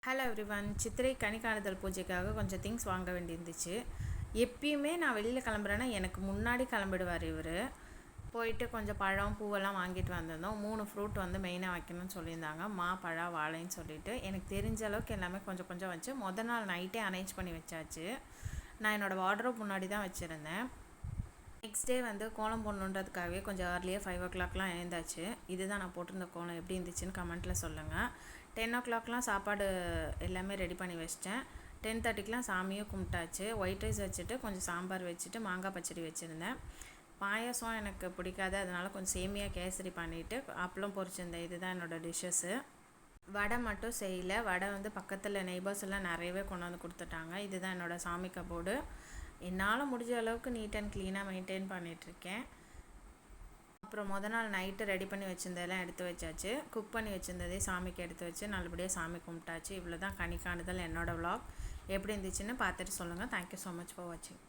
Hello everyone. சித்திரை கனிக்காணுதல் பூஜைக்காக கொஞ்சம் things வாங்க வேண்டியிருந்துச்சு. எப்பயுமே நான் வெளியில் கிளம்புறேன்னா எனக்கு முன்னாடி கிளம்பிடுவார் இவர். போயிட்டு கொஞ்சம் பழம் பூவெல்லாம் வாங்கிட்டு வந்திருந்தோம். 3 ஃப்ரூட் வந்து மெயினாக வைக்கணும்னு சொல்லியிருந்தாங்க. பழம் வாழைன்னு சொல்லிட்டு எனக்கு தெரிஞ்ச அளவுக்கு எல்லாமே கொஞ்சம் கொஞ்சம் வச்சு நாள் நைட்டே அரேஞ்ச் பண்ணி வச்சாச்சு. நான் என்னோடய வார்ட்ரோப் முன்னாடி தான் வச்சுருந்தேன். நெக்ஸ்ட் டே வந்து கோலம் போடணுன்றதுக்காகவே கொஞ்சம் ஏர்லியாக 5 o'clockலாம் எழுந்தாச்சு. இதுதான் நான் போட்டிருந்த கோலம் எப்படி இருந்துச்சுன்னு கமெண்ட்டில் சொல்லுங்கள். 10 o'clockலாம் சாப்பாடு எல்லாமே ரெடி பண்ணி வச்சிட்டேன். 10:30க்கெலாம் சாமியும் கும்பிட்டாச்சு. ஒயிட் ரைஸ் வச்சுட்டு கொஞ்சம் சாம்பார் வச்சுட்டு மாங்காய் பச்சடி வச்சுருந்தேன். பாயசம் எனக்கு பிடிக்காது, அதனால் கொஞ்சம் சேமியா கேசரி பண்ணிவிட்டு அப்பளம் பொரிச்சிருந்தேன். இதுதான் என்னோடய டிஷ்ஷஸ்ஸு. வடை மட்டும் செய்யலை. வடை வந்து பக்கத்தில் நெய்பர்ஸ் எல்லாம் நிறையவே கொண்டு வந்து கொடுத்துட்டாங்க. இதுதான் என்னோடய சாமி கபோர்டு. என்னால் முடிஞ்ச அளவுக்கு நீட் அண்ட் க்ளீனாக மெயின்டைன் பண்ணிகிட்ருக்கேன். அப்புறம் நாள் நைட்டு ரெடி பண்ணி வச்சுருந்ததெல்லாம் எடுத்து வச்சாச்சு. குக் பண்ணி வச்சுருந்ததே சாமிக்கு எடுத்து வச்சு நல்லபடியாக சாமி கும்பிட்டாச்சு. இவ்வளோ தான் கனிக்காணுதல். என்னோடய vlog எப்படி இருந்துச்சுன்னு பார்த்துட்டு சொல்லுங்கள். தேங்க்யூ ஸோ மச் ஃபார் வாட்சிங்.